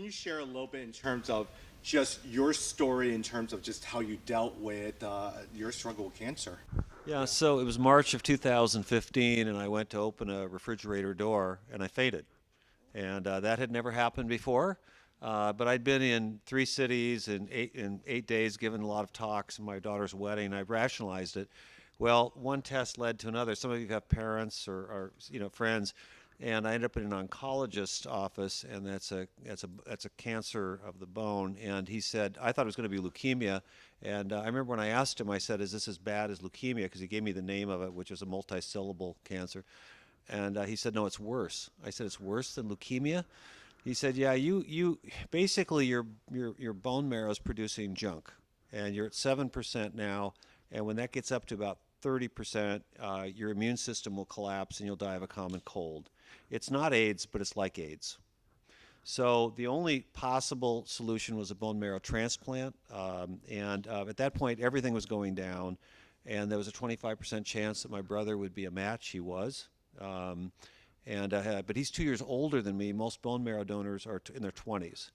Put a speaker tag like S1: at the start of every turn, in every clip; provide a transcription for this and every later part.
S1: you share a little bit in terms of just your story, in terms of just how you dealt with your struggle with cancer?
S2: Yeah, so it was March of 2015, and I went to open a refrigerator door, and I fainted. And that had never happened before. But I'd been in 3 cities in 8 days, given a lot of talks at my daughter's wedding. I rationalized it. Well, one test led to another. Some of you have parents or friends, and I ended up in an oncologist's office, and that's a cancer of the bone. And he said I thought it was going to be leukemia, and I remember when I asked him, I said, "Is this as bad as leukemia?" Because he gave me the name of it, which is a multisyllable cancer. And he said, "No, it's worse." I said, "It's worse than leukemia?" He said, "Yeah, you basically your bone marrow is producing junk, and you're at 7% now, and when that gets up to about 30%, your immune system will collapse and you'll die of a common cold. It's not AIDS, but it's like AIDS." So the only possible solution was a bone marrow transplant, and at that point everything was going down, and there was a 25% chance that my brother would be a match. He was. Um, but he's 2 years older than me. Most bone marrow donors are in their 20s.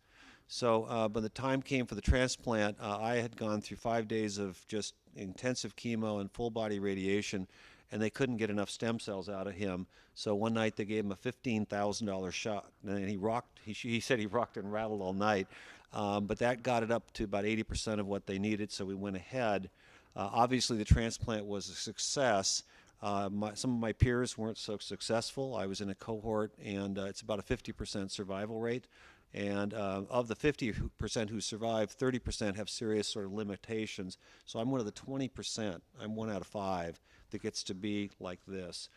S2: So when the time came for the transplant, I had gone through 5 days of just intensive chemo and full body radiation, and they couldn't get enough stem cells out of him. So one night they gave him a $15,000 shot, and he rocked. He said he rocked and rattled all night, but that got it up to about 80% of what they needed. So we went ahead. Obviously, the transplant was a success. Some of my peers weren't so successful. I was in a cohort, and it's about a 50% survival rate. And of the 50% who survive, 30% have serious sort of limitations. So I'm one of the 20%. I'm 1 out of 5 that gets to be like this.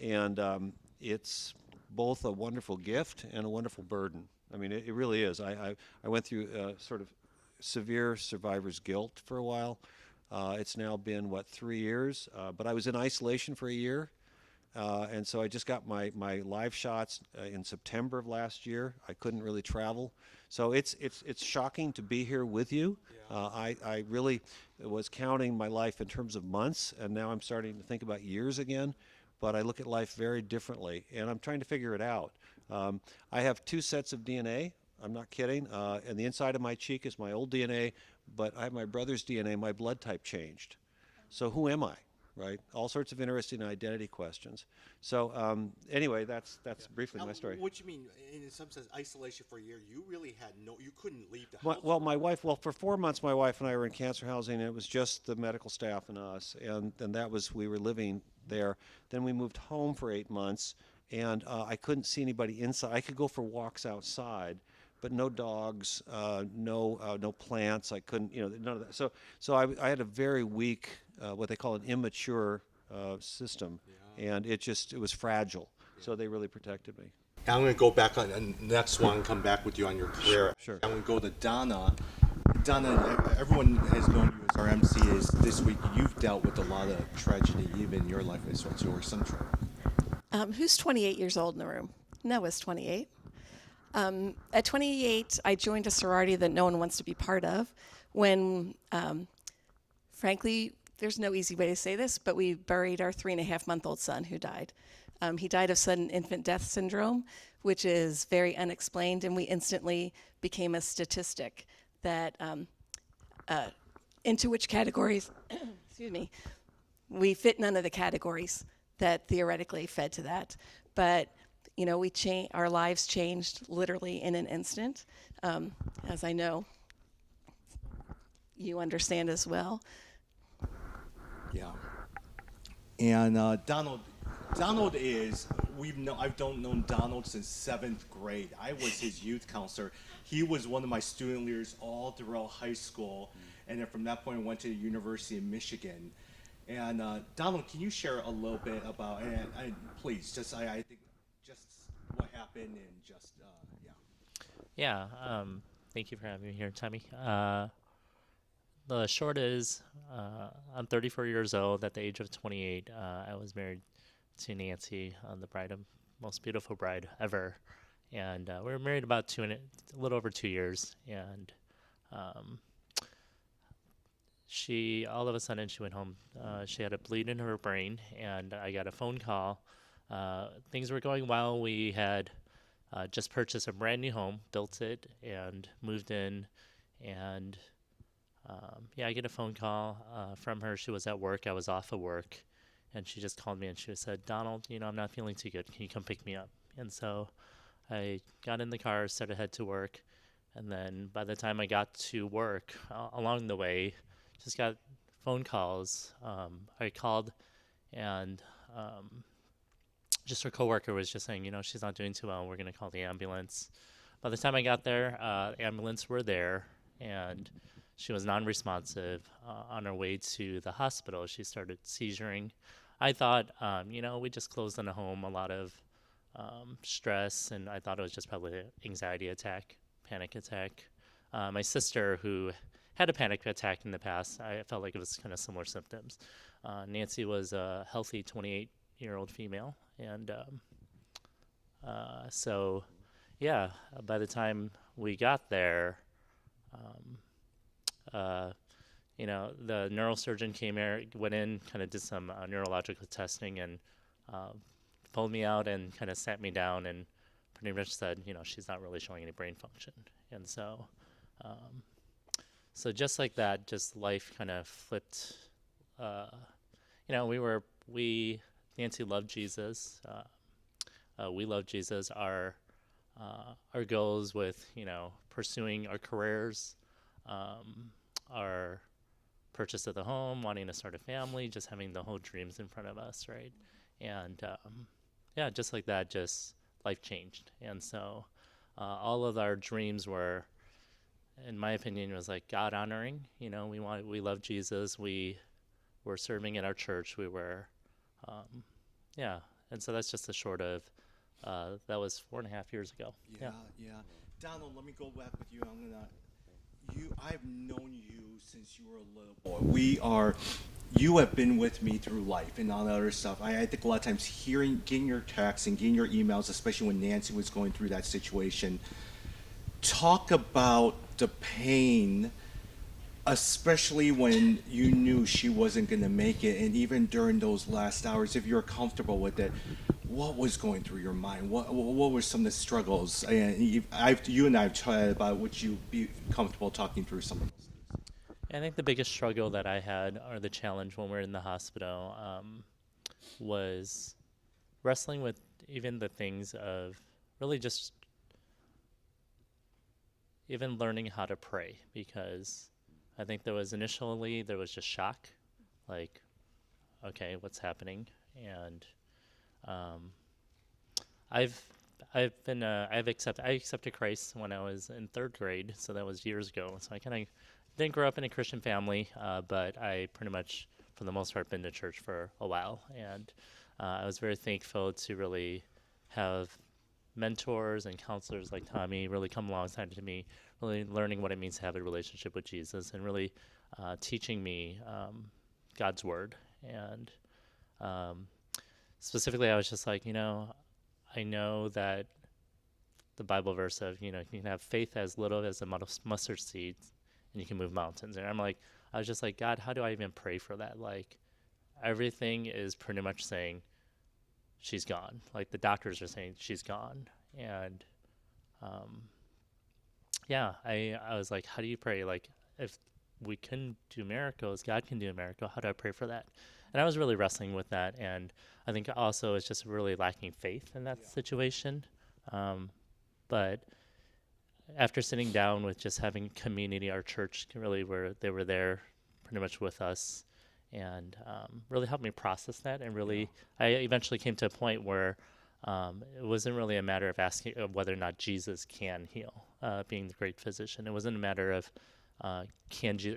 S2: And it's both a wonderful gift and a wonderful burden. I mean, it really is. I went through sort of severe survivor's guilt for a while. It's now been, 3 years? But I was in isolation for a year. And so I just got my live shots in September of last year. I couldn't really travel. So it's shocking to be here with you. I really was counting my life in terms of months, and now I'm starting to think about years again. But I look at life very differently, and I'm trying to figure it out. I have 2 sets of DNA. I'm not kidding. And the inside of my cheek is my old DNA, but I have my brother's DNA. My blood type changed. So who am I? Right? All sorts of interesting identity questions. So anyway, that's briefly
S1: Now,
S2: my story.
S1: what you mean, in some sense, isolation for a year? You really had you couldn't leave the
S2: Well,
S1: house.
S2: my wife, for 4 months, my wife and I were in cancer housing, and it was just the medical staff and us, and that was, we were living there. Then we moved home for 8 months, and I couldn't see anybody inside. I could go for walks outside, but no dogs, no plants. I couldn't, none of that. So I had a very weak, what they call an immature system, and it was fragile. So they really protected me.
S1: I'm going to go back on the next one and come back with you on your career.
S2: Sure.
S1: I'm going to go to Donna. Donna, everyone has known you as our MC. Is this week you've dealt with a lot of tragedy, even in your life as well, or some tragedy.
S3: Who's 28 years old in the room? Noah's 28. At 28, I joined a sorority that no one wants to be part of when, frankly, there's no easy way to say this, but we buried our 3.5-month-old son who died. He died of sudden infant death syndrome, which is very unexplained, and we instantly became a statistic that into which categories, excuse me, we fit none of the categories that theoretically fed to that. But our lives changed literally in an instant, as I know you understand as well.
S1: Yeah. And Donald is I've known Donald since 7th grade. I was his youth counselor. He was one of my student leaders all throughout high school, and then from that point I went to the University of Michigan. And Donald, can you share a little bit about? And please, I think just what happened and just
S4: Yeah, thank you for having me here, Tommy. The short is, I'm 34 years old. At the age of 28, I was married to Nancy, the most beautiful bride ever. And we were married about a little over 2 years. And she, all of a sudden, she went home. She had a bleed in her brain, and I got a phone call. Things were going well. We had just purchased a brand new home, built it, and moved in. And yeah, I get a phone call from her. She was at work. I was off of work. And she just called me and she said, Donald, I'm not feeling too good. Can you come pick me up? And so I got in the car, started to head to work. And then by the time I got to work, along the way, just got phone calls. I called and just her coworker was just saying, she's not doing too well. We're going to call the ambulance. By the time I got there, the ambulance were there, and she was non-responsive. On her way to the hospital, she started seizuring. I thought, we just closed in a home, a lot of stress, and I thought it was just probably an anxiety attack, panic attack. My sister, who had a panic attack in the past, I felt like it was kind of similar symptoms. Nancy was a healthy 28-year-old female, and so, yeah, by the time we got there, the neurosurgeon came here, went in, kind of did some neurological testing, and pulled me out and kind of sat me down and pretty much said, she's not really showing any brain function. And so, so just like that, just life kind of flipped. Nancy loved Jesus. We love Jesus. Our goals with, pursuing our careers, our purchase of the home, wanting to start a family, just having the whole dreams in front of us, right? And yeah, just like that, just life changed. And so all of our dreams were, in my opinion, was like God honoring. We love Jesus. We were serving at our church. We were, yeah. And so that's just a short of, that was 4.5 years ago.
S1: Yeah. Donald, let me go back with you. I've known you since you were a little boy. You have been with me through life and all that other stuff. I think a lot of times getting your texts and getting your emails, especially when Nancy was going through that situation, talk about the pain, especially when you knew she wasn't going to make it, and even during those last hours, if you're comfortable with it, what was going through your mind? What were some of the struggles? And you and I have chatted about. Would you be comfortable talking through some of those things?
S4: I think the biggest struggle that I had, or the challenge when we were in the hospital, was wrestling with even the things of really just even learning how to pray, because I think there was just shock, like, okay, what's happening? And I accepted Christ when I was in 3rd grade, so that was years ago. So I kind of didn't grow up in a Christian family, but I pretty much, for the most part, been to church for a while, and I was very thankful to really have mentors and counselors like Tommy really come alongside to me, really learning what it means to have a relationship with Jesus, and really teaching me God's word. And specifically, I was just like, I know that the Bible verse of, you can have faith as little as a mustard seed and you can move mountains. And I was just like, God, how do I even pray for that? Like, everything is pretty much saying she's gone. Like, the doctors are saying she's gone. And yeah, I was like, how do you pray? Like, if we can do miracles, God can do a miracle. How do I pray for that? And I was really wrestling with that. And I think also it's just really lacking faith in that situation. But after sitting down with just having community, our church really they were there pretty much with us, and really helped me process that. And really, I eventually came to a point where it wasn't really a matter of asking whether or not Jesus can heal, being the great physician. It wasn't a matter of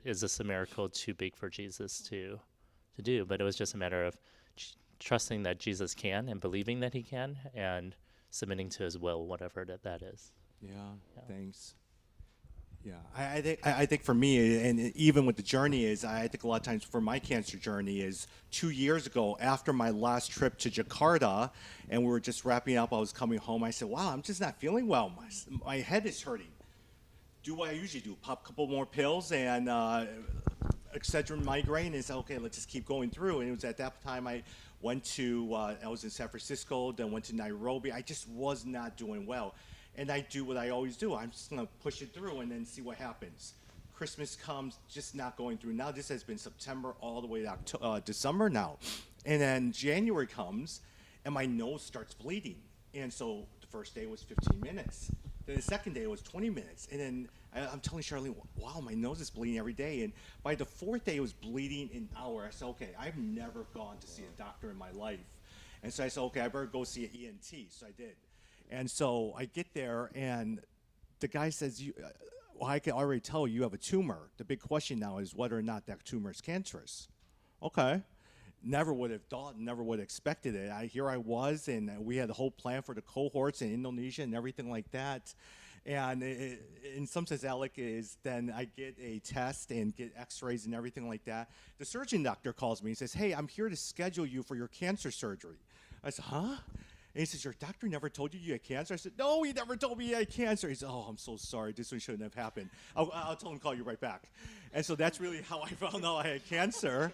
S4: is this a miracle too big for Jesus to do? But it was just a matter of trusting that Jesus can and believing that he can and submitting to his will, whatever that is.
S1: Yeah, thanks. Yeah, I think for me, and even with the journey, I think a lot of times for my cancer journey is 2 years ago after my last trip to Jakarta, and we were just wrapping up. I was coming home. I said, wow, I'm just not feeling well. My head is hurting. Do what I usually do, pop a couple more pills, and Excedrin migraine, and said, okay, let's just keep going through. And it was at that time I went to, I was in San Francisco, then went to Nairobi. I just was not doing well. And I do what I always do. I'm just going to push it through and then see what happens. Christmas comes, just not going through. Now this has been September all the way to December now. And then January comes, and my nose starts bleeding. And so the first day was 15 minutes. Then the second day was 20 minutes. And then I'm telling Charlene, wow, my nose is bleeding every day. And by the fourth day, it was bleeding an hour. I said, okay, I've never gone to see a doctor in my life. And so I said, okay, I better go see an ENT. So I did. And so I get there, and the guy says, well, I can already tell you have a tumor. The big question now is whether or not that tumor is cancerous. Okay. Never would have thought, never would have expected it. Here I was, and we had the whole plan for the cohorts in Indonesia and everything like that. And in some sense, Alec, is then I get a test and get x-rays and everything like that. The surgeon doctor calls me and says, hey, I'm here to schedule you for your cancer surgery. I said, huh? And he says, your doctor never told you had cancer? I said, no, he never told me you had cancer. He said, oh, I'm so sorry. This one shouldn't have happened. I'll tell him to call you right back. And so that's really how I found out I had cancer.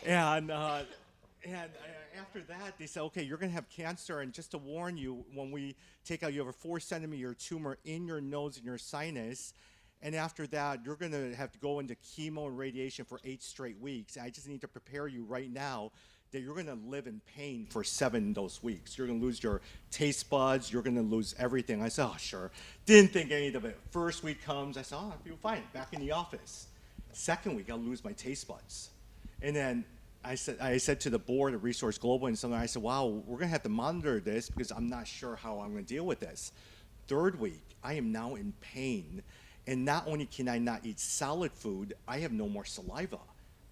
S1: And after that, they said, okay, you're going to have cancer. And just to warn you, when we take out, you have a 4-centimeter tumor in your nose and your sinus. And after that, you're going to have to go into chemo and radiation for 8 straight weeks. And I just need to prepare you right now that you're going to live in pain for 7 of those weeks. You're going to lose your taste buds. You're going to lose everything. I said, oh, sure. Didn't think any of it. First week comes. I said, oh, I feel fine. Back in the office. Second week, I'll lose my taste buds. And then I said to the board of Resource Global and something, I said, wow, we're going to have to monitor this because I'm not sure how I'm going to deal with this. Third week, I am now in pain. And not only can I not eat solid food, I have no more saliva.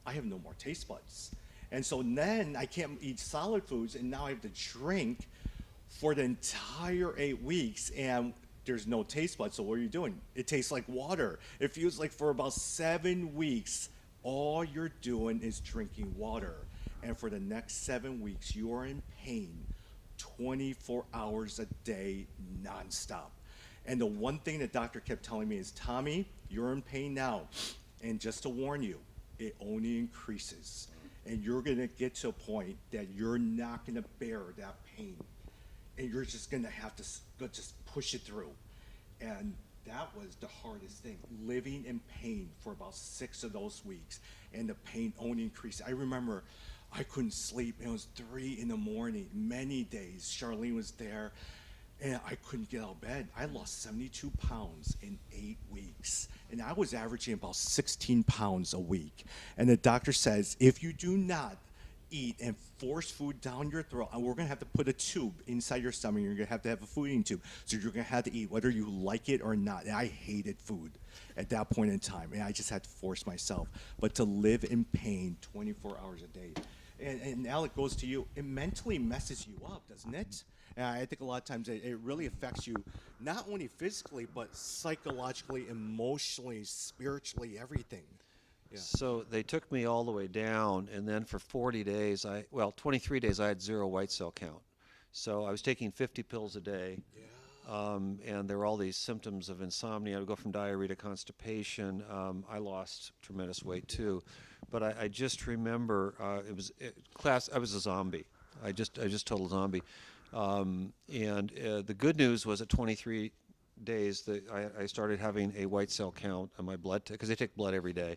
S1: I have no more taste buds. And so then I can't eat solid foods, and now I have to drink for the entire 8 weeks, and there's no taste buds. So what are you doing? It tastes like water. It feels like for about 7 weeks, all you're doing is drinking water. And for the next 7 weeks, you are in pain 24 hours a day, nonstop. And the one thing the doctor kept telling me is, Tommy, you're in pain now. And just to warn you, it only increases. And you're going to get to a point that you're not going to bear that pain. And you're just going to have to just push it through. And that was the hardest thing, living in pain for about 6 of those weeks. And the pain only increased. I remember I couldn't sleep. It was 3 in the morning, many days. Charlene was there, and I couldn't get out of bed. I lost 72 pounds in 8 weeks. And I was averaging about 16 pounds a week. And the doctor says, if you do not eat and force food down your throat, and we're going to have to put a tube inside your stomach, you're going to have a food eating tube. So you're going to have to eat whether you like it or not. And I hated food at that point in time. And I just had to force myself. But to live in pain 24 hours a day. And Alec, goes to you, it mentally messes you up, doesn't it? And I think a lot of times it really affects you, not only physically, but psychologically, emotionally, spiritually, everything. Yeah.
S2: So they took me all the way down, and then for 40 days, 23 days, I had 0 white cell count. So I was taking 50 pills a day, and there were all these symptoms of insomnia. I would go from diarrhea to constipation. I lost tremendous weight too, but I just remember I was a zombie. I just total zombie. And the good news was at 23 days that I started having a white cell count on my blood, because they take blood every day.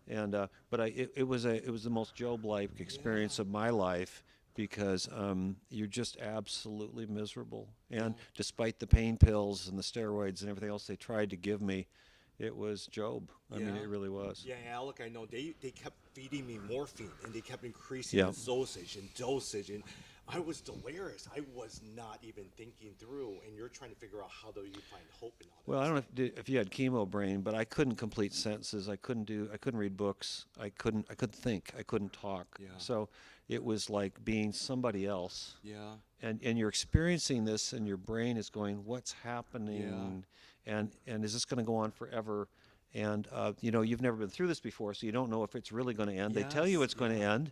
S2: And but it was the most Job-like experience of my life, because you're just absolutely miserable. And despite the pain pills and the steroids and everything else they tried to give me, it was Job. I mean, it really was.
S1: Yeah, Alec, I know. They kept feeding me morphine, and they kept increasing the dosage, and I was delirious. I was not even thinking through, and you're trying to figure out how do you find hope in all that.
S2: Well, I don't know if you had chemo brain, but I couldn't complete sentences. I couldn't read books. I couldn't think. I couldn't talk.
S1: Yeah.
S2: So it was like being somebody else.
S1: Yeah.
S2: And you're experiencing this, and your brain is going, what's happening? Yeah. And is this going to go on forever? And you've never been through this before, so you don't know if it's really going to end. They tell you it's going to end.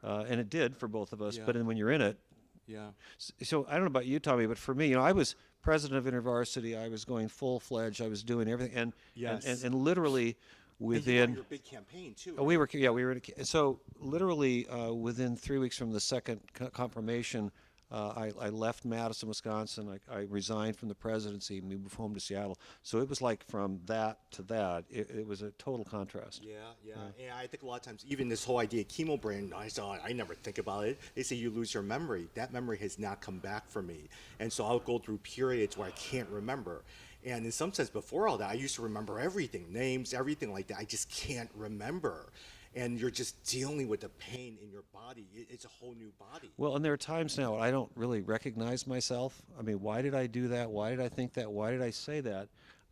S2: And it did for both of us, but then when you're in it.
S1: Yeah.
S2: So I don't know about you, Tommy, but for me, I was president of InterVarsity. I was going full-fledged. I was doing everything. And literally,
S1: And you were
S2: within.
S1: on your big campaign too.
S2: We were, yeah, we were. So literally within 3 weeks from the second confirmation, I left Madison, Wisconsin. I resigned from the presidency, moved home to Seattle. So it was like from that to that. It was a total contrast.
S1: Yeah, yeah. And I think a lot of times, even this whole idea of chemo brain, I never think about it. They say you lose your memory. That memory has not come back for me. And so I'll go through periods where I can't remember. And in some sense, before all that, I used to remember everything, names, everything like that. I just can't remember. And you're just dealing with the pain in your body. It's a whole new body.
S2: Well, and there are times now I don't really recognize myself. I mean, why did I do that? Why did I think that? Why did I say that?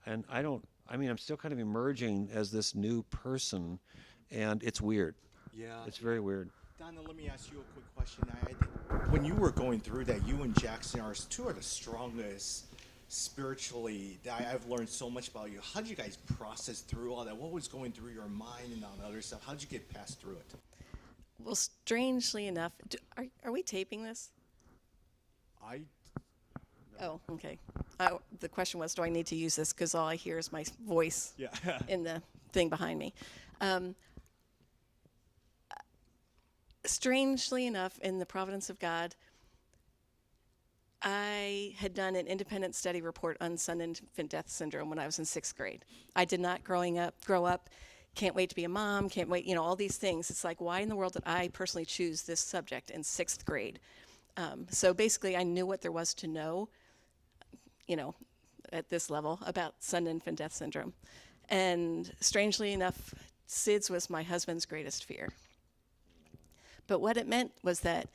S2: And I'm still kind of emerging as this new person, and it's weird.
S1: Yeah.
S2: It's very weird.
S1: Donna, let me ask you a quick question. I think when you were going through that, you and Jackson are two of the strongest spiritually. I've learned so much about you. How did you guys process through all that? What was going through your mind and all the other stuff? How did you get past through it?
S3: Well, strangely enough, are we taping this? Oh, okay. The question was, do I need to use this? Because all I hear is my voice
S1: Yeah.
S3: in the thing behind me. Strangely enough, in the providence of God, I had done an independent study report on sudden infant death syndrome when I was in 6th grade. I did not grow up, can't wait to be a mom, can't wait, all these things. It's like, why in the world did I personally choose this subject in 6th grade? So basically, I knew what there was to know, at this level about sudden infant death syndrome. And strangely enough, SIDS was my husband's greatest fear. But what it meant was that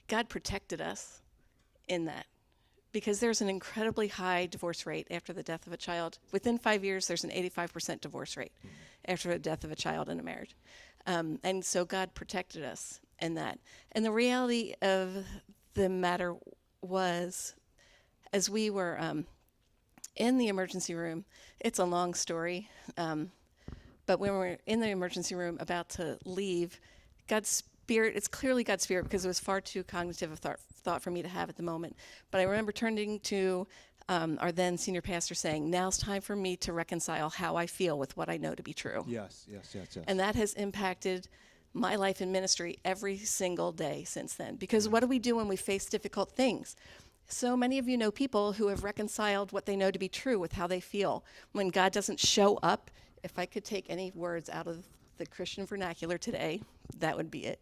S3: God protected us in that, because there's an incredibly high divorce rate after the death of a child. Within 5 years, there's an 85% divorce rate after the death of a child in a marriage. And so God protected us in that. And the reality of the matter was, as we were in the emergency room, it's a long story, but when we were in the emergency room about to leave, God's Spirit, it's clearly God's Spirit, because it was far too cognitive a thought for me to have at the moment. But I remember turning to our then senior pastor saying, now's time for me to reconcile how I feel with what I know to be true.
S1: Yes.
S3: And that has impacted my life in ministry every single day since then. Because what do we do when we face difficult things? So many of you know people who have reconciled what they know to be true with how they feel. When God doesn't show up, if I could take any words out of the Christian vernacular today, that would be it.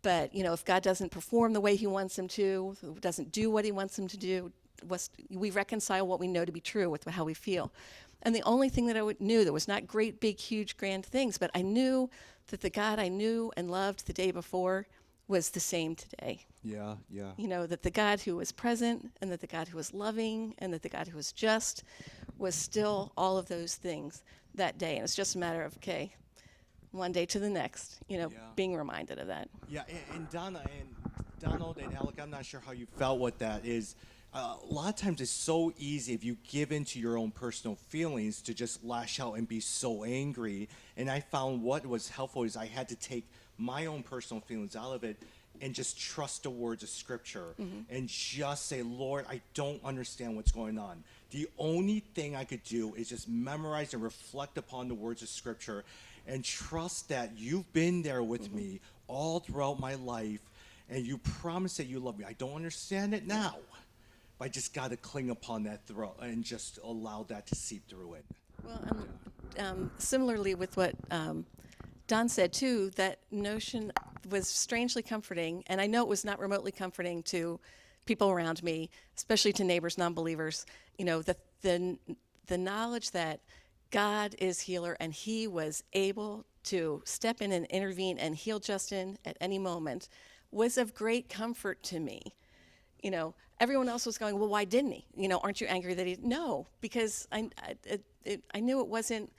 S3: But, if God doesn't perform the way he wants him to, doesn't do what he wants him to do, we reconcile what we know to be true with how we feel. And the only thing that I knew, that was not great, big, huge, grand things, but I knew that the God I knew and loved the day before was the same today.
S1: Yeah.
S3: That the God who was present, and that the God who was loving, and that the God who was just was still all of those things that day. And it's just a matter of, okay, one day to the next, being reminded of that.
S1: Yeah, and Donna and Donald and Alec, I'm not sure how you felt what that is. A lot of times it's so easy, if you give in to your own personal feelings, to just lash out and be so angry. And I found what was helpful is I had to take my own personal feelings out of it and just trust the words of Scripture, and just say, Lord, I don't understand what's going on. The only thing I could do is just memorize and reflect upon the words of Scripture, and trust that you've been there with me all throughout my life, and you promise that you love me. I don't understand it now, but I just got to cling upon that throat and just allow that to seep through it.
S3: Well, similarly with what Don said too, that notion was strangely comforting, and I know it was not remotely comforting to people around me, especially to neighbors, non-believers. The knowledge that God is healer, and he was able to step in and intervene and heal Justin at any moment, was of great comfort to me. Everyone else was going, well, why didn't he? Aren't you angry that he? No, because I knew it wasn't.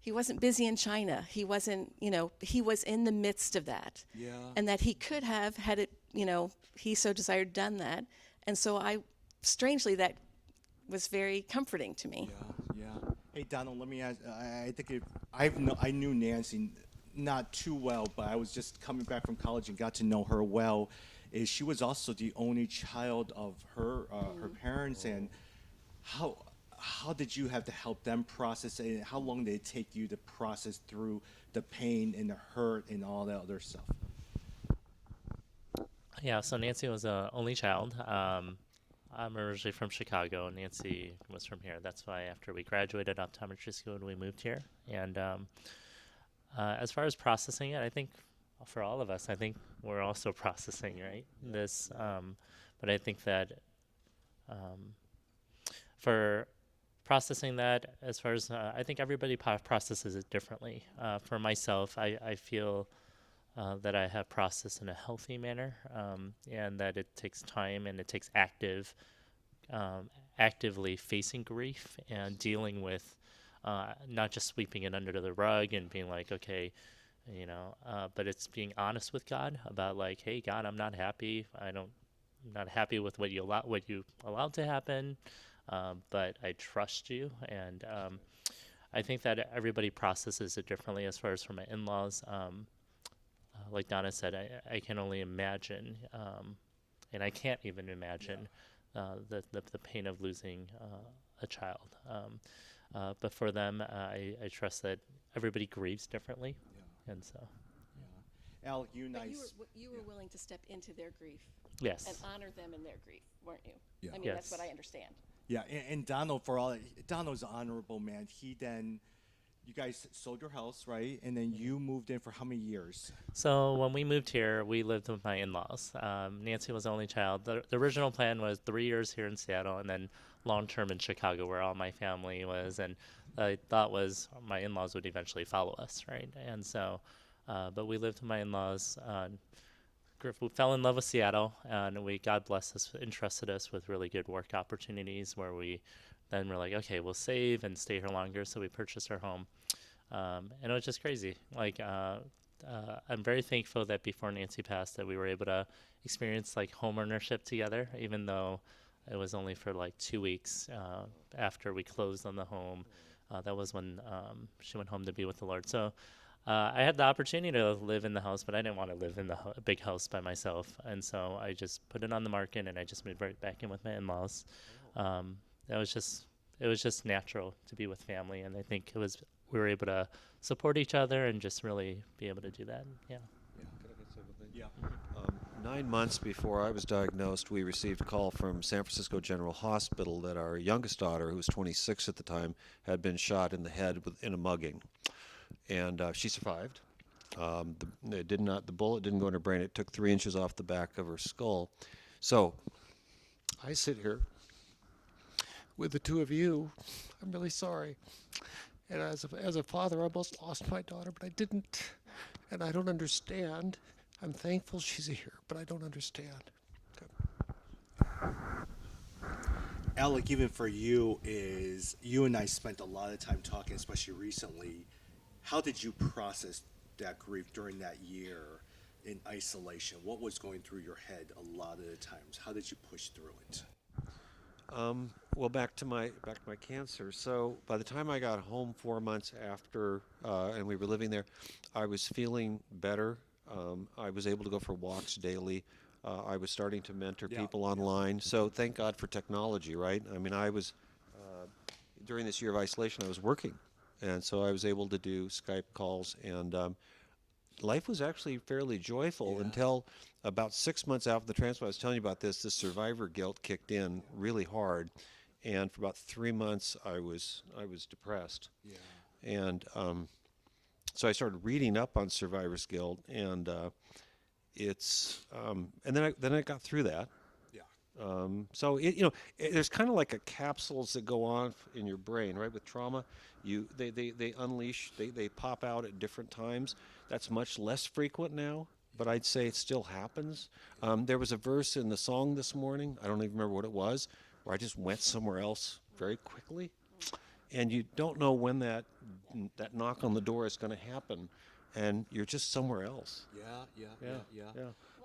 S3: He wasn't busy in China. He wasn't. He was in the midst of that.
S1: Yeah.
S3: And that he could have had it. He so desired done that. And so strangely, that was very comforting to me.
S1: Yeah. Hey, Donald, let me ask. I think I knew Nancy not too well, but I was just coming back from college and got to know her well. She was also the only child of her parents, and how did you have to help them process it? And how long did it take you to process through the pain and the hurt and all that other stuff?
S4: Yeah, so Nancy was a only child. I'm originally from Chicago. Nancy was from here. That's why after we graduated optometry school, we moved here. And as far as processing it, I think for all of us, I think we're also processing, right? This, but I think that for processing that, as far as I think everybody processes it differently. For myself, I feel that I have processed in a healthy manner, and that it takes time and it takes actively facing grief and dealing with not just sweeping it under the rug and being like, okay, but it's being honest with God about like, hey, God, I'm not happy. I'm not happy with what you allowed to happen, but I trust you. And I think that everybody processes it differently. As far as for my in-laws, like Donna said, I can only imagine, and I can't even imagine the pain of losing a child. But for them, I trust that everybody grieves differently, and so.
S1: Al, you
S3: But
S1: nice.
S3: you were willing to step into their grief
S4: Yes.
S3: and honor them in their grief, weren't you?
S1: Yeah.
S3: I mean, that's
S4: Yes.
S3: what I understand.
S1: Yeah, and Donald, Donald's an honorable man. You guys sold your house, right? And then you moved in for how many years?
S4: So when we moved here, we lived with my in-laws. Nancy was the only child. The original plan was 3 years here in Seattle and then long-term in Chicago where all my family was. And the thought was my in-laws would eventually follow us, right? And so, but we lived with my in-laws. We fell in love with Seattle, and God bless us, entrusted us with really good work opportunities where we then were like, okay, we'll save and stay here longer. So we purchased our home. And it was just crazy. Like, I'm very thankful that before Nancy passed that we were able to experience like home ownership together, even though it was only for like 2 weeks after we closed on the home. That was when she went home to be with the Lord. So I had the opportunity to live in the house, but I didn't want to live in the big house by myself. And so I just put it on the market and I just moved right back in with my in-laws. It was just natural to be with family. And I think we were able to support each other and just really be able to do that. Yeah.
S1: Yeah.
S2: 9 months before I was diagnosed, we received a call from San Francisco General Hospital that our youngest daughter, who was 26 at the time, had been shot in the head in a mugging. And she survived. The bullet didn't go in her brain. It took 3 inches off the back of her skull. So I sit here with the two of you. I'm really sorry. And as a father, I almost lost my daughter, but I didn't. And I don't understand. I'm thankful she's here, but I don't understand.
S1: Alec, even for you, is you and I spent a lot of time talking, especially recently. How did you process that grief during that year in isolation? What was going through your head a lot of the times? How did you push through it?
S2: Well, back to my cancer. So by the time I got home 4 months after, and we were living there, I was feeling better. I was able to go for walks daily. I was starting to mentor people online. So thank God for technology, right? I mean, I was during this year of isolation, I was working, and so I was able to do Skype calls, and life was actually fairly joyful until about 6 months after the transplant. I was telling you about this. The survivor guilt kicked in really hard, and for about 3 months, I was depressed. Yeah. And so I started reading up on survivor's guilt, and and then I got through that. Yeah. So there's kind of like a capsules that go on in your brain, right? With trauma, they unleash, they pop out at different times. That's much less frequent now, but I'd say it still happens. There was a verse in the song this morning, I don't even remember what it was, where I just went somewhere else very quickly. And you don't know when that knock on the door is going to happen, and you're just somewhere else.
S1: Yeah.
S3: Well,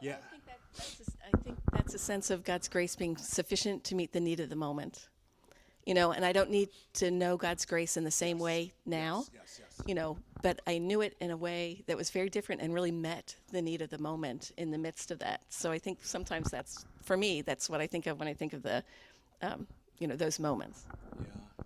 S3: I think that's a sense of God's grace being sufficient to meet the need of the moment. And I don't need to know God's grace in the same way now.
S1: Yes.
S3: But I knew it in a way that was very different and really met the need of the moment in the midst of that. So I think sometimes that's what I think of when I think of the, those moments.
S1: Yeah.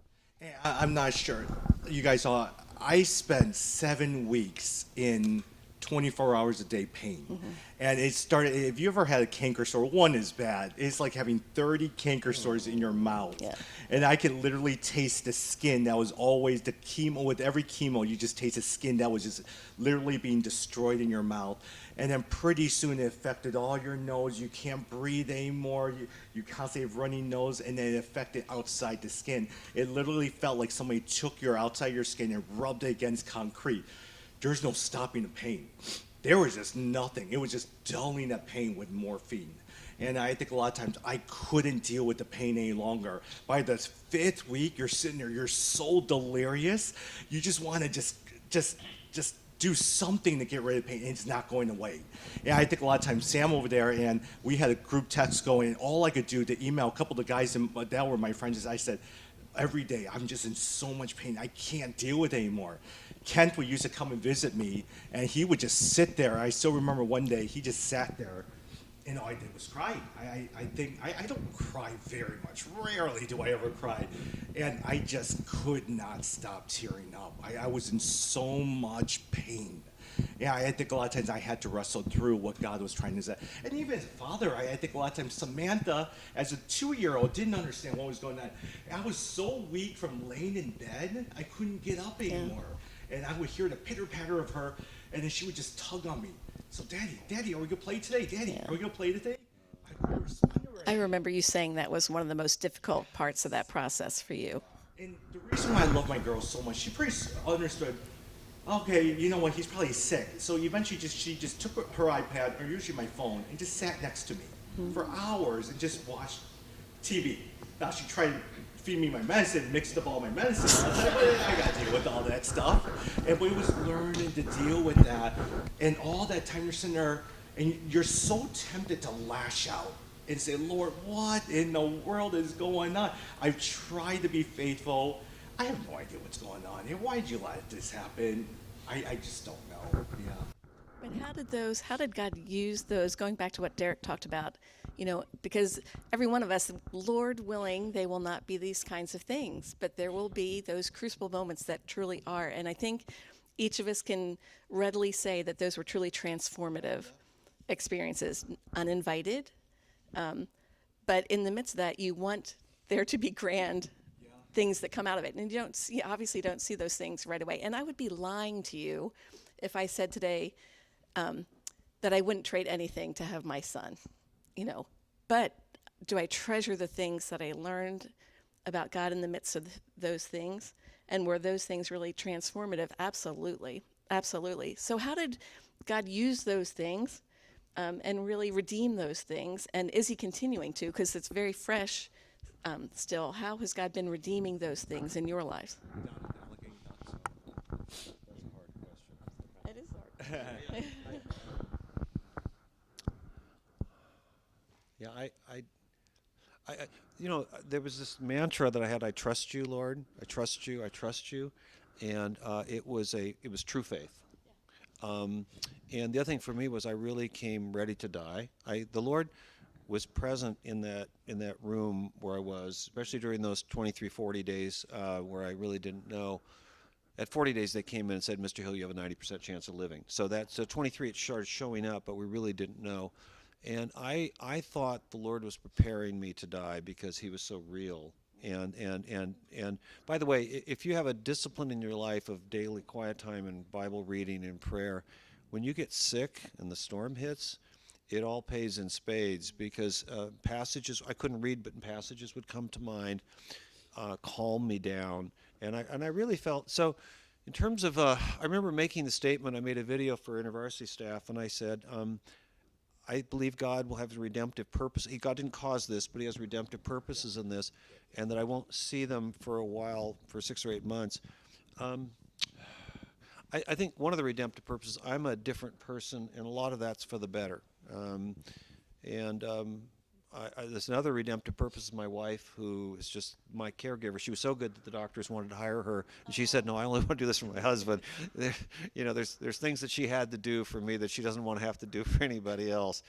S1: I'm not sure. You guys saw, I spent 7 weeks in 24 hours a day pain. And it started, if you ever had a canker sore, one is bad. It's like having 30 canker sores in your mouth.
S3: Yeah.
S1: And I could literally taste the skin that was always the chemo. With every chemo, you just taste the skin that was just literally being destroyed in your mouth. And then pretty soon it affected all your nose. You can't breathe anymore. You constantly have running nose, and then it affected outside the skin. It literally felt like somebody took your outside your skin and rubbed it against concrete. There's no stopping the pain. There was just nothing. It was just dulling that pain with morphine. And I think a lot of times I couldn't deal with the pain any longer. By the 5th week, you're sitting there, you're so delirious. You just want to just do something to get rid of the pain, and it's not going away. And I think a lot of times Sam over there, and we had a group text going, and all I could do to email a couple of the guys that were my friends is I said, every day I'm just in so much pain, I can't deal with it anymore. Kent would used to come and visit me, and he would just sit there. I still remember one day he just sat there, and all I did was cry. I don't cry very much. Rarely do I ever cry. And I just could not stop tearing up. I was in so much pain. Yeah, I think a lot of times I had to wrestle through what God was trying to say. And even as a father, I think a lot of times Samantha, as a 2-year-old, didn't understand what was going on. I was so weak from laying in bed, I couldn't get up anymore. And I would hear the pitter-patter of her, and then she would just tug on me. So, Daddy, are we going to play today? Daddy, are we going to play today? I couldn't respond to her.
S3: I remember you saying that was one of the most difficult parts of that process for you.
S1: And the reason why I love my girl so much, she pretty understood, okay, you know what, he's probably sick. So eventually she just took her iPad, or usually my phone, and just sat next to me for hours and just watched TV. Now she tried to feed me my medicine, mixed up all my medicine. I was like, well, I got to deal with all that stuff. And we was learning to deal with that. And all that time you're sitting there, and you're so tempted to lash out and say, Lord, what in the world is going on? I've tried to be faithful. I have no idea what's going on here. Why did you let this happen? I just don't know. Yeah.
S3: But how did God use those, going back to what Derek talked about, because every one of us, Lord willing, they will not be these kinds of things, but there will be those crucible moments that truly are. And I think each of us can readily say that those were truly transformative experiences, uninvited. But in the midst of that, you want there to be grand things that come out of it. And you obviously don't see those things right away. And I would be lying to you if I said today that I wouldn't trade anything to have my son, But do I treasure the things that I learned about God in the midst of those things? And were those things really transformative? Absolutely. Absolutely. So how did God use those things and really redeem those things? And is he continuing to? Because it's very fresh still. How has God been redeeming those things in your lives? It is hard.
S2: Yeah, there was this mantra that I had: "I trust you, Lord. I trust you. I trust you," and it was true faith. And the other thing for me was I really came ready to die. The Lord was present in that room where I was, especially during those 23, 40 days where I really didn't know. At 40 days, they came in and said, "Mr. Hill, you have a 90% chance of living." So 23, it started showing up, but we really didn't know. And I thought the Lord was preparing me to die because he was so real. And by the way, if you have a discipline in your life of daily quiet time and Bible reading and prayer, when you get sick and the storm hits, it all pays in spades, because passages I couldn't read, but passages would come to mind, calm me down, and I really felt so. In terms of, I remember making the statement. I made a video for InterVarsity staff, and I said, I believe God will have a redemptive purpose. God didn't cause this, but he has redemptive purposes in this, and that I won't see them for a while, for 6 or 8 months. I think one of the redemptive purposes, I'm a different person, and a lot of that's for the better. There's another redemptive purpose of my wife, who is just my caregiver. She was so good that the doctors wanted to hire her, and she said, "No, I only want to do this for my husband." There's things that she had to do for me that she doesn't want to have to do for anybody else.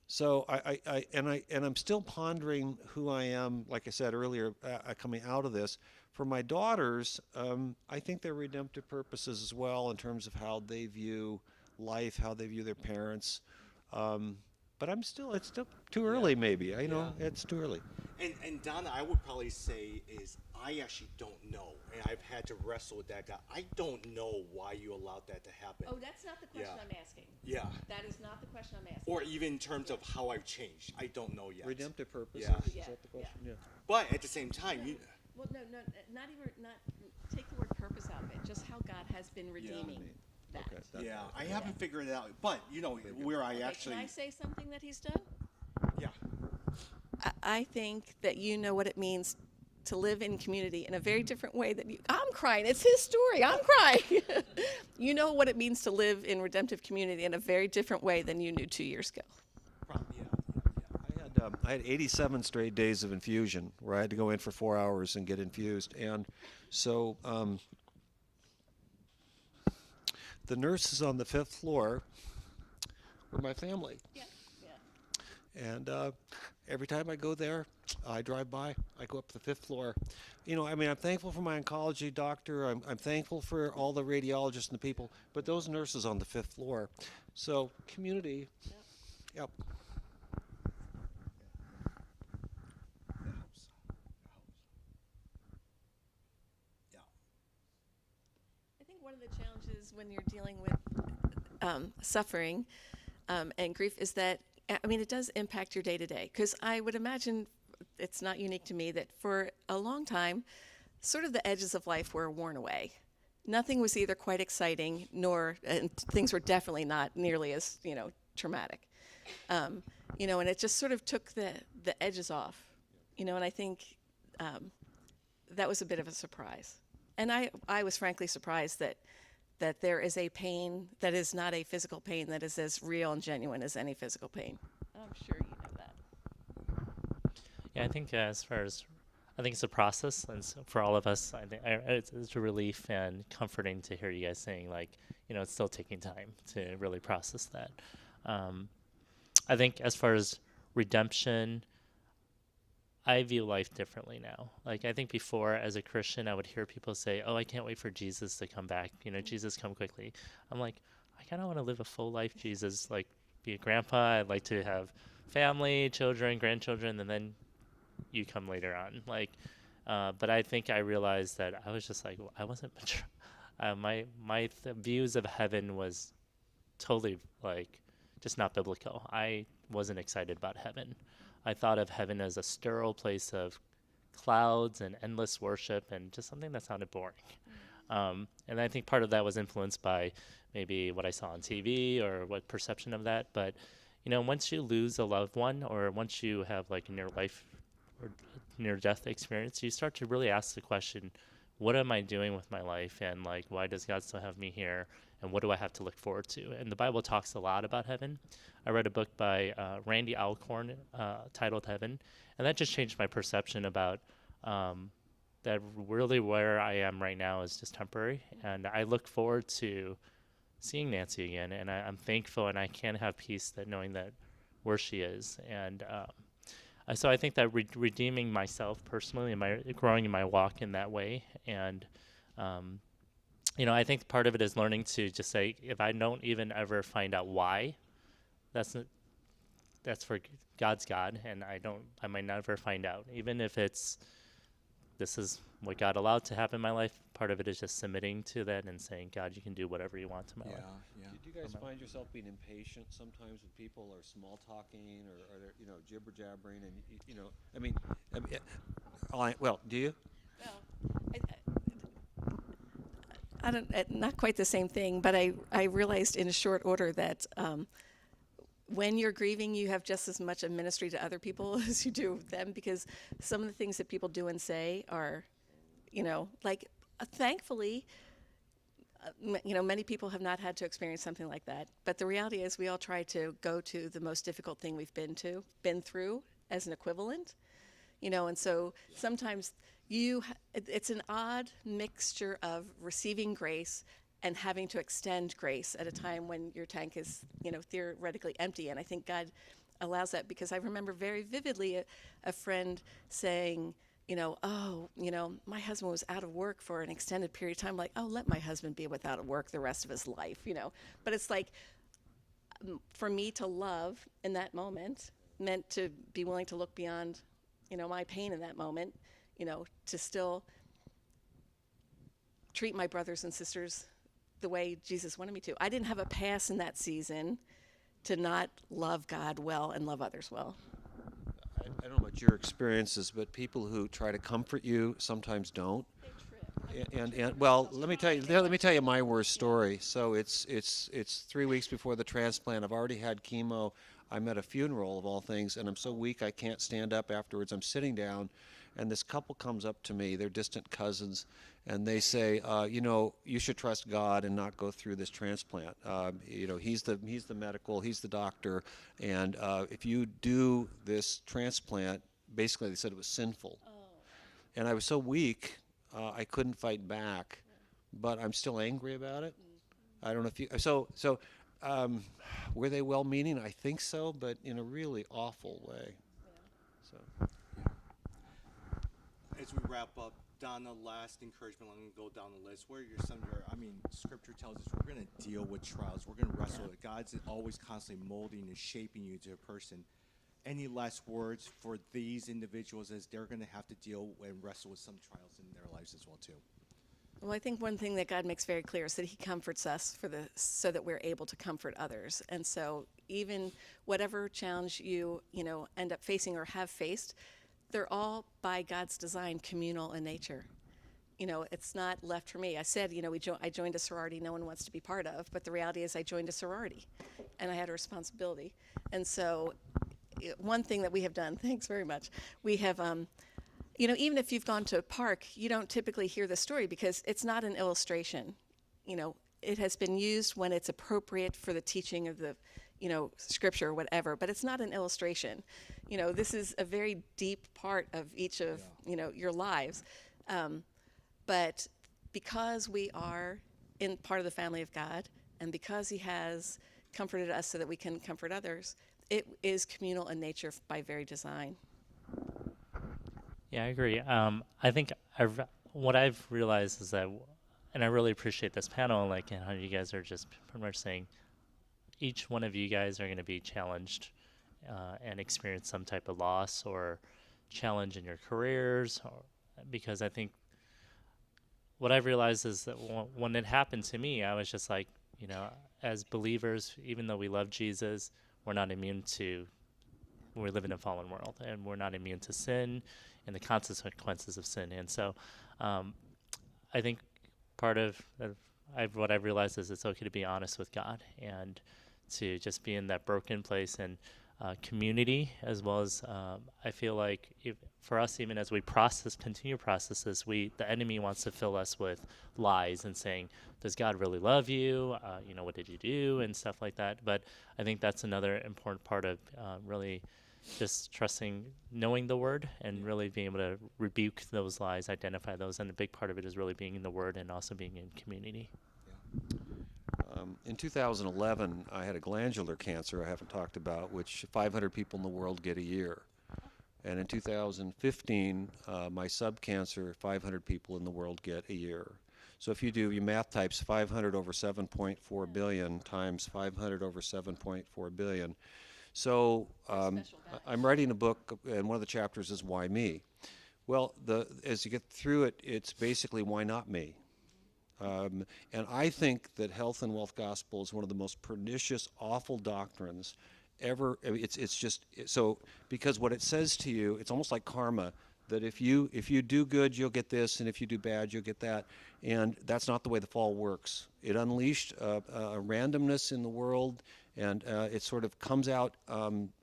S2: So I'm still pondering who I am. Like I said earlier, coming out of this, for my daughters, I think they're redemptive purposes as well in terms of how they view life, how they view their parents. But it's still too early, maybe. I know it's too early.
S1: And Donna, I would probably say is I actually don't know, and I've had to wrestle with that guy. I don't know why you allowed that to happen.
S3: Oh, that's not the question
S1: Yeah.
S3: I'm asking.
S1: Yeah.
S3: That is not the question I'm asking.
S1: Or even in terms of how I've changed, I don't know yet.
S2: Redemptive purposes.
S1: Yeah.
S2: Is
S3: Yeah,
S2: that the question? Yeah.
S1: But at the same time,
S3: Well, no, not even, take the word purpose out of it, just how God has been redeeming that.
S2: Okay.
S1: I haven't figured it out. But where I
S3: Okay,
S1: actually,
S3: can I say something that he's done?
S1: yeah,
S3: I think that you know what it means to live in community in a very different way than you. I'm crying. It's his story. I'm crying. You know what it means to live in redemptive community in a very different way than you knew 2 years ago.
S2: I had 87 straight days of infusion where I had to go in for 4 hours and get infused. And so the nurses on the 5th floor were my family.
S3: Yeah.
S2: And every time I go there, I drive by, I go up to the 5th floor. I'm thankful for my oncology doctor. I'm thankful for all the radiologists and the people, but those nurses on the 5th floor. So community, yep.
S3: I think one of the challenges when you're dealing with suffering and grief is that, it does impact your day to day. Because I would imagine it's not unique to me that for a long time, sort of the edges of life were worn away. Nothing was either quite exciting and things were definitely not nearly as, traumatic. And it just sort of took the edges off, and I think that was a bit of a surprise. And I was frankly surprised that there is a pain that is not a physical pain that is as real and genuine as any physical pain. I'm sure you know that.
S4: Yeah, I think I think it's a process, and so for all of us, I think it's a relief and comforting to hear you guys saying it's still taking time to really process that. I think as far as redemption, I view life differently now. I think before, as a Christian, I would hear people say, "Oh, I can't wait for Jesus to come back. Jesus, come quickly." I'm like, I kind of want to live a full life, Jesus. Be a grandpa. I'd like to have family, children, grandchildren, and then you come later on. But I think I realized that I was just I wasn't mature. My views of heaven was totally just not biblical. I wasn't excited about heaven. I thought of heaven as a sterile place of clouds and endless worship and just something that sounded boring. And I think part of that was influenced by maybe what I saw on TV or what perception of that. But, once you lose a loved one or once you have a near life or near death experience, you start to really ask the question, what am I doing with my life? And why does God still have me here? And what do I have to look forward to? And the Bible talks a lot about heaven. I read a book by Randy Alcorn titled Heaven, and that just changed my perception about that really where I am right now is just temporary. And I look forward to seeing Nancy again, and I'm thankful, and I can have peace that knowing that where she is. And so I think that redeeming myself personally and growing in my walk in that way. And I think part of it is learning to just say, if I don't even ever find out why, that's for God's God, and I might never find out. Even if this is what God allowed to happen in my life, part of it is just submitting to that and saying, God, you can do whatever you want to my life.
S1: Yeah.
S2: Did you guys find yourself being impatient sometimes with people, or small talking, or they're jibber jabbering, and well, do you?
S3: Well, I don't, not quite the same thing, but I realized in short order that when you're grieving, you have just as much a ministry to other people as you do them, because some of the things that people do and say are, thankfully, many people have not had to experience something like that. But the reality is we all try to go to the most difficult thing we've been through as an equivalent, and so sometimes it's an odd mixture of receiving grace and having to extend grace at a time when your tank is, theoretically empty. And I think God allows that, because I remember very vividly a friend saying, oh, my husband was out of work for an extended period of time. Like, oh, let my husband be without work the rest of his life. But it's like, for me to love in that moment meant to be willing to look beyond, my pain in that moment, to still treat my brothers and sisters the way Jesus wanted me to. I didn't have a pass in that season to not love God well and love others well.
S2: I don't know what your experiences, but people who try to comfort you sometimes don't. And well, let me tell you my worst story. So it's 3 weeks before the transplant. I've already had chemo. I'm at a funeral of all things, and I'm so weak I can't stand up afterwards. I'm sitting down, and this couple comes up to me. They're distant cousins, and they say, you should trust God and not go through this transplant. He's the medical, he's the doctor, and if you do this transplant, basically they said it was sinful. And I was so weak, I couldn't fight back, but I'm still angry about it. I don't know if you. Were they well-meaning? I think so, but in a really awful way. So.
S1: As we wrap up, Donna, last encouragement. I'm going to go down the list. What are some of your? Scripture tells us we're going to deal with trials. We're going to wrestle with it. God's always constantly molding and shaping you to a person. Any last words for these individuals as they're going to have to deal and wrestle with some trials in their lives as well too?
S3: Well, I think one thing that God makes very clear is that He comforts us so that we're able to comfort others. And so, even whatever challenge you end up facing or have faced, they're all by God's design communal in nature. It's not left for me. I said, I joined a sorority no one wants to be part of, but the reality is I joined a sorority, and I had a responsibility. And so, one thing that we have done, thanks very much, we have. Even if you've gone to a park, you don't typically hear the story because it's not an illustration. It has been used when it's appropriate for the teaching of the, scripture or whatever, but it's not an illustration. This is a very deep part of each of, your lives. But because we are in part of the family of God, and because He has comforted us so that we can comfort others, it is communal in nature by very design.
S4: Yeah, I agree. I think what I've realized is that, and I really appreciate this panel, and how you guys are just pretty much saying, each one of you guys are going to be challenged and experience some type of loss or challenge in your careers, because I think what I've realized is that when it happened to me, I was just like, as believers, even though we love Jesus, we're not immune to, we live in a fallen world, and we're not immune to sin and the consequences of sin. And so I think part of what I've realized is it's okay to be honest with God and to just be in that broken place and community, as well as I feel like for us, even as we continue processes, the enemy wants to fill us with lies and saying, does God really love you? What did you do? And stuff like that. But I think that's another important part of really just trusting, knowing the word, and really being able to rebuke those lies, identify those. And a big part of it is really being in the word and also being in community.
S2: In 2011, I had a glandular cancer I haven't talked about, which 500 people in the world get a year. And in 2015, my subcancer, 500 people in the world get a year. So if you do your math types, 500 over 7.4 billion times 500 over 7.4 billion. So I'm writing a book, and one of the chapters is Why Me? Well, as you get through it, it's basically why not me? And I think that health and wealth gospel is one of the most pernicious, awful doctrines ever. It's just so, because what it says to you, it's almost like karma, that if you do good, you'll get this, and if you do bad, you'll get that. And that's not the way the fall works. It unleashed a randomness in the world, and it sort of comes out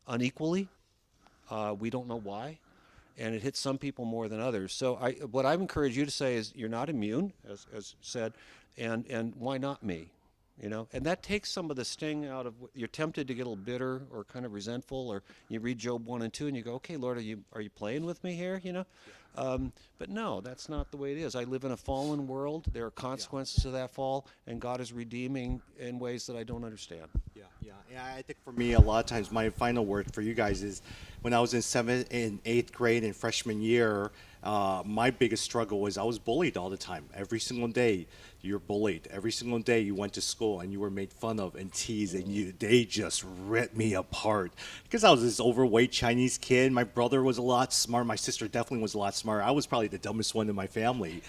S2: unequally. We don't know why. And it hits some people more than others. So what I encourage you to say is, you're not immune, as said, and why not me? And that takes some of the sting out of. You're tempted to get a little bitter or kind of resentful, or you read Job 1 and 2 and you go, okay, Lord, are you playing with me here? But no, that's not the way it is. I live in a fallen world. There are consequences to that fall, and God is redeeming in ways that I don't understand.
S1: Yeah, yeah. And I think for me, a lot of times, my final word for you guys is when I was in 7th and 8th grade and freshman year, my biggest struggle was I was bullied all the time. Every single day, you're bullied. Every single day, you went to school and you were made fun of and teased, and they just ripped me apart because I was this overweight Chinese kid. My brother was a lot smart. My sister definitely was a lot smarter. I was probably the dumbest one in my family.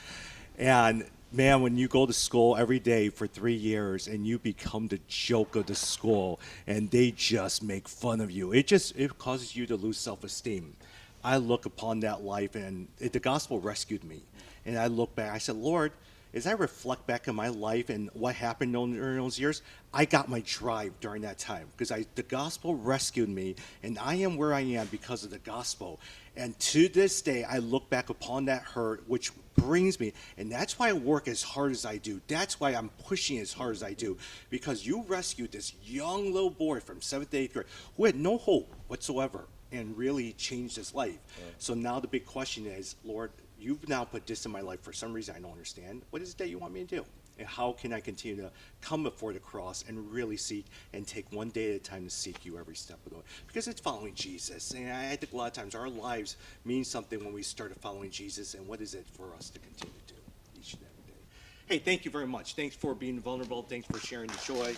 S1: And man, when you go to school every day for 3 years and you become the joke of the school and they just make fun of you, it causes you to lose self-esteem. I look upon that life, and the gospel rescued me. And I look back, I said, Lord, as I reflect back on my life and what happened during those years, I got my drive during that time because the gospel rescued me, and I am where I am because of the gospel. And to this day, I look back upon that hurt, which brings me, and that's why I work as hard as I do. That's why I'm pushing as hard as I do, because you rescued this young little boy from 7th to 8th grade who had no hope whatsoever and really changed his life. So now the big question is, Lord, you've now put this in my life for some reason I don't understand. What is it that you want me to do? And how can I continue to come before the cross and really seek and take one day at a time to seek you every step of the way? Because it's following Jesus. And I think a lot of times our lives mean something when we started following Jesus. And what is it for us to continue to do each and every day? Hey, thank you very much. Thanks for being vulnerable. Thanks for sharing the joy.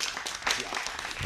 S1: Yeah.